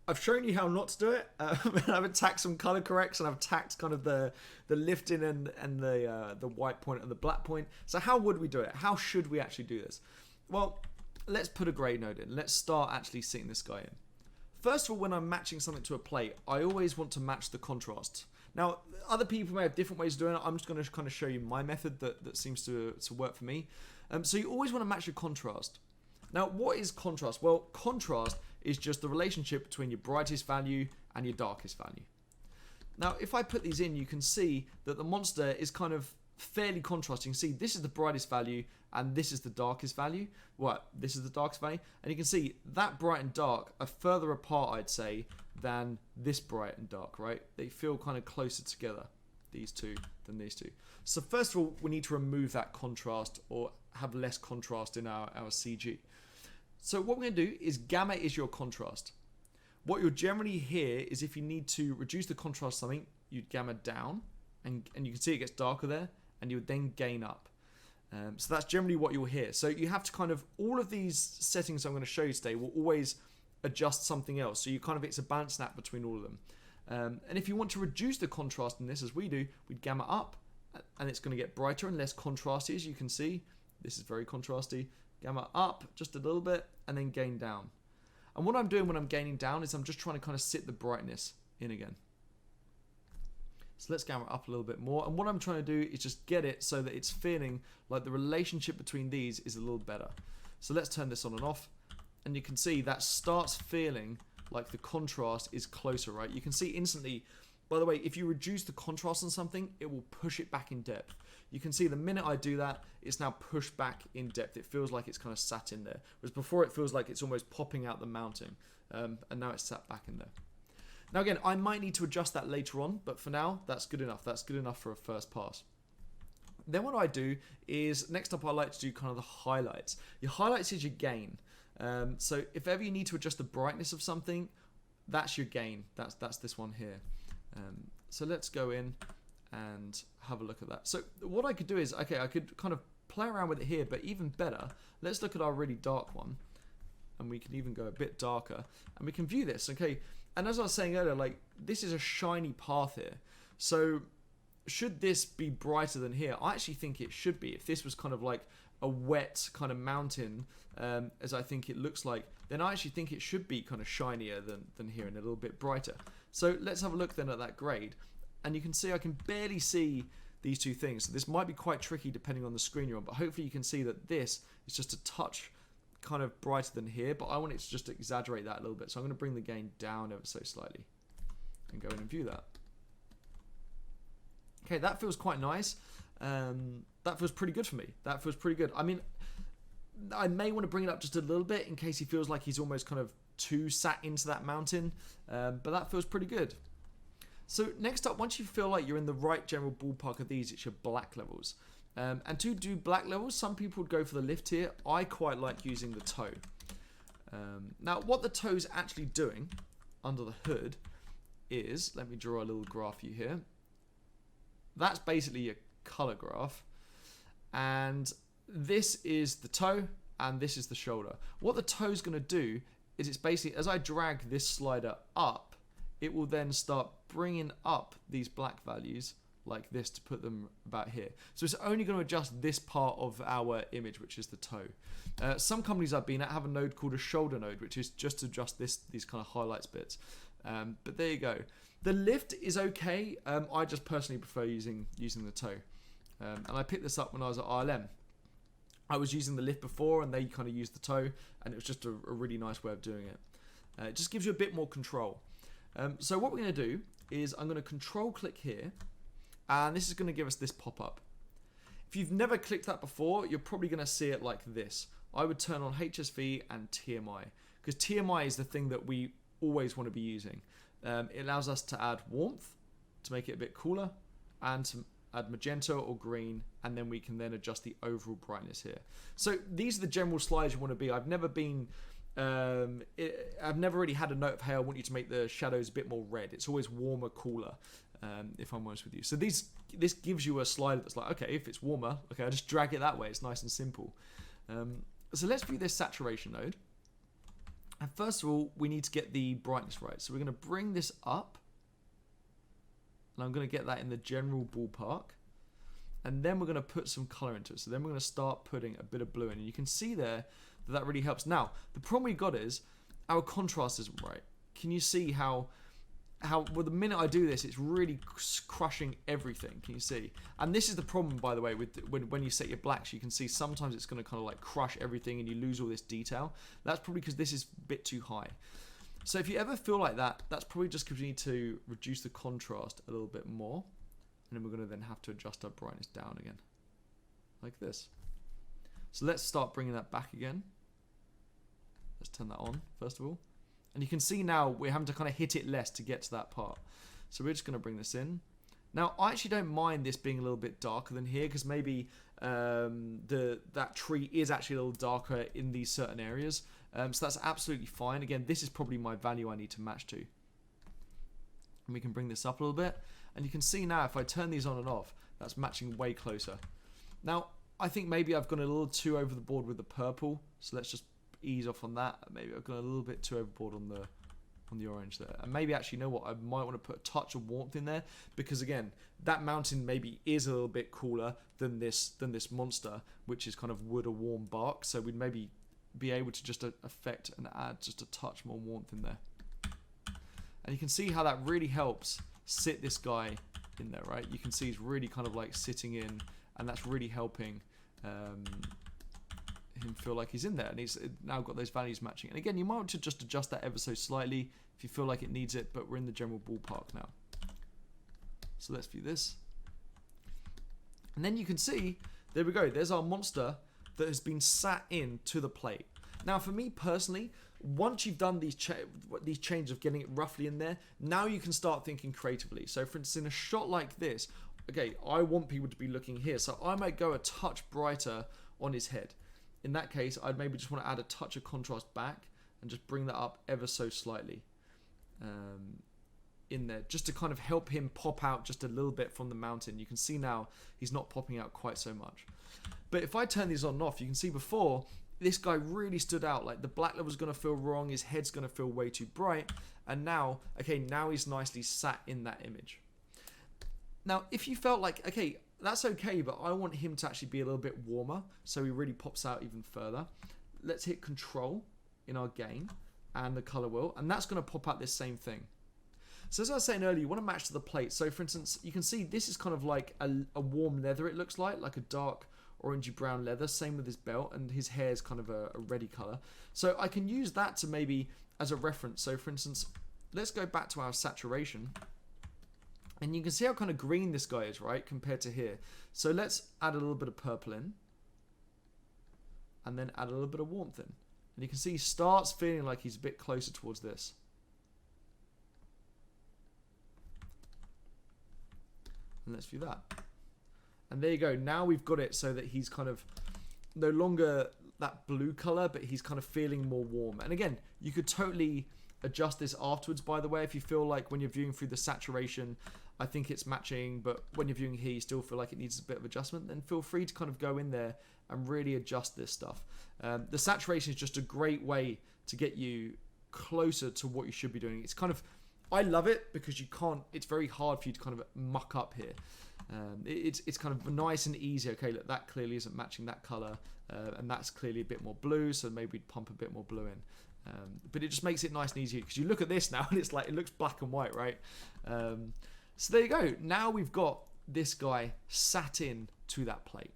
I've shown you how not to do it. I've attacked some color corrects, and I've attacked kind of the lifting and the white point and the black point. So how would we do it? How should we actually do this? Well, let's put a grade node in. Let's start actually sitting this guy in. First of all, when I'm matching something to a plate, I always want to match the contrast. Now, other people may have different ways of doing it. I'm just going to kind of show you my method that seems to work for me. So you always want to match your contrast. Now, what is contrast? Well, contrast is just the relationship between your brightest value and your darkest value. Now, if I put these in, you can see that the monster is kind of fairly contrasting. See, this is the brightest value and this is the darkest value. This is the darkest value. And you can see that bright and dark are further apart, I'd say, than this bright and dark, right? They feel kind of closer together, these two, than these two. So first of all, we need to remove that contrast or have less contrast in our CG. So what we're going to do is gamma is your contrast. What you'll generally hear is if you need to reduce the contrast of something, you'd gamma down, and you can see it gets darker there, and you would then gain up. So that's generally what you'll hear. So you have to kind of, all of these settings I'm going to show you today will always adjust something else. So you kind of, it's a balance act between all of them. And if you want to reduce the contrast in this, as we do, we'd gamma up, and it's going to get brighter and less contrasty, as you can see. This is very contrasty. Gamma up just a little bit, and then gain down. And what I'm doing when I'm gaining down is I'm just trying to kind of sit the brightness in again. So let's gamma up a little bit more. And what I'm trying to do is just get it so that it's feeling like the relationship between these is a little better. So let's turn this on and off. And you can see that starts feeling like the contrast is closer, right? You can see instantly, by the way, if you reduce the contrast on something, it will push it back in depth. You can see the minute I do that, it's now pushed back in depth. It feels like it's kind of sat in there. Whereas before it feels like it's almost popping out the mounting. And now it's sat back in there. Now again, I might need to adjust that later on, but for now, that's good enough. That's good enough for a first pass. Then what I do is, next up I like to do kind of the highlights. Your highlights is your gain. So if ever you need to adjust the brightness of something, that's your gain. That's this one here. So let's go in and have a look at that. So what I could do is, okay, I could kind of play around with it here, but even better, let's look at our really dark one. And we can even go a bit darker. And we can view this, okay? And as I was saying earlier, like, this is a shiny path here. So should this be brighter than here? I actually think it should be. If this was kind of like a wet kind of mountain, as I think it looks like, then I actually think it should be kind of shinier than here and a little bit brighter. So let's have a look then at that grade. And you can see I can barely see these two things. So this might be quite tricky depending on the screen you're on, but hopefully you can see that this is just a touch kind of brighter than here, but I want it to just exaggerate that a little bit. So I'm going to bring the gain down ever so slightly and go in and view that. Okay, that feels quite nice. That feels pretty good for me. That feels pretty good. I mean, I may want to bring it up just a little bit in case he feels like he's almost kind of too sat into that mountain, but that feels pretty good. So next up, once you feel like you're in the right general ballpark of these, it's your black levels. And to do black levels, some people would go for the lift here. I quite like using the toe. Now, what the toe's actually doing under the hood is, let me draw a little graph for you here. That's basically your color graph. And this is the toe, and this is the shoulder. What the toe's going to do is it's basically, as I drag this slider up, it will then start bringing up these black values like this to put them about here. So it's only going to adjust this part of our image, which is the toe. Some companies I've been at have a node called a shoulder node, which is just to adjust these kind of highlights bits. But there you go. The lift is okay. I just personally prefer using the toe. And I picked this up when I was at ILM. I was using the lift before, and they kind of used the toe, and it was just a really nice way of doing it. It just gives you a bit more control. So what we're going to do is I'm going to control click here, and this is going to give us this pop-up. If you've never clicked that before, you're probably going to see it like this. I would turn on HSV and TMI, because TMI is the thing that we always want to be using. It allows us to add warmth, to make it a bit cooler, and to add magenta or green, and then we can then adjust the overall brightness here. So these are the general slides you want to be. I've never really had a note of, hey, I want you to make the shadows a bit more red. It's always warmer, cooler, if I'm honest with you. So this gives you a slider that's like, okay, if it's warmer, okay, I just drag it that way. It's nice and simple. So let's view this saturation node. And first of all, we need to get the brightness right. So we're going to bring this up. And I'm going to get that in the general ballpark. And then we're going to put some color into it. So then we're going to start putting a bit of blue in. And you can see there that that really helps. Now, the problem we got is our contrast isn't right. Can you see how well, the minute I do this, it's really crushing everything. Can you see? And this is the problem, by the way, with when you set your blacks. You can see sometimes it's going to kind of like crush everything and you lose all this detail. That's probably because this is a bit too high. So if you ever feel like that, that's probably just because you need to reduce the contrast a little bit more. And then we're going to then have to adjust our brightness down again. Like this. So let's start bringing that back again. Let's turn that on, first of all. And you can see now we're having to kind of hit it less to get to that part. So we're just going to bring this in. Now, I actually don't mind this being a little bit darker than here because maybe that tree is actually a little darker in these certain areas. So that's absolutely fine. Again, this is probably my value I need to match to. And we can bring this up a little bit. And you can see now if I turn these on and off, that's matching way closer. Now, I think maybe I've gone a little too over the board with the purple. So let's just ease off on that. Maybe I've gone a little bit too overboard on the orange there. And maybe actually, you know what, I might want to put a touch of warmth in there because again, that mountain maybe is a little bit cooler than this monster, which is kind of wood or warm bark. So we'd maybe be able to just affect and add just a touch more warmth in there. And you can see how that really helps sit this guy in there, right? You can see he's really kind of like sitting in, and that's really helping him feel like he's in there, and he's now got those values matching. And again, you might want to just adjust that ever so slightly if you feel like it needs it, but we're in the general ballpark now. So let's view this. And then you can see, there we go, there's our monster that has been sat in to the plate. Now for me personally, once you've done these changes of getting it roughly in there, now you can start thinking creatively. So for instance, in a shot like this, okay, I want people to be looking here, so I might go a touch brighter on his head. In that case, I'd maybe just want to add a touch of contrast back and just bring that up ever so slightly in there, just to kind of help him pop out just a little bit from the mountain. You can see now he's not popping out quite so much. But if I turn these on and off, you can see before, this guy really stood out. Like the black level was going to feel wrong, his head's going to feel way too bright, and now, okay, now he's nicely sat in that image. Now, if you felt like, okay, that's okay, but I want him to actually be a little bit warmer, so he really pops out even further. Let's hit Control in our gain and the color wheel, and that's going to pop out this same thing. So as I was saying earlier, you want to match to the plate. So for instance, you can see this is kind of like a warm leather, it looks like a dark orangey brown leather. Same with his belt, and his hair is kind of a reddy color. So I can use that to maybe as a reference. So for instance, let's go back to our saturation. And you can see how kind of green this guy is, right, compared to here. So let's add a little bit of purple in. And then add a little bit of warmth in. And you can see he starts feeling like he's a bit closer towards this. And let's view that. And there you go. Now we've got it so that he's kind of no longer that blue color, but he's kind of feeling more warm. And again, you could totally adjust this afterwards, by the way, if you feel like when you're viewing through the saturation, I think it's matching, but when you're viewing here, you still feel like it needs a bit of adjustment, then feel free to kind of go in there and really adjust this stuff. The saturation is just a great way to get you closer to what you should be doing. It's kind of, I love it because you can't, it's very hard for you to kind of muck up here. It's kind of nice and easy. Okay, look, that clearly isn't matching that color, and that's clearly a bit more blue, so maybe we'd pump a bit more blue in. But it just makes it nice and easy because you look at this now and it's like, it looks black and white, right? So there you go. Now we've got this guy sat in to that plate.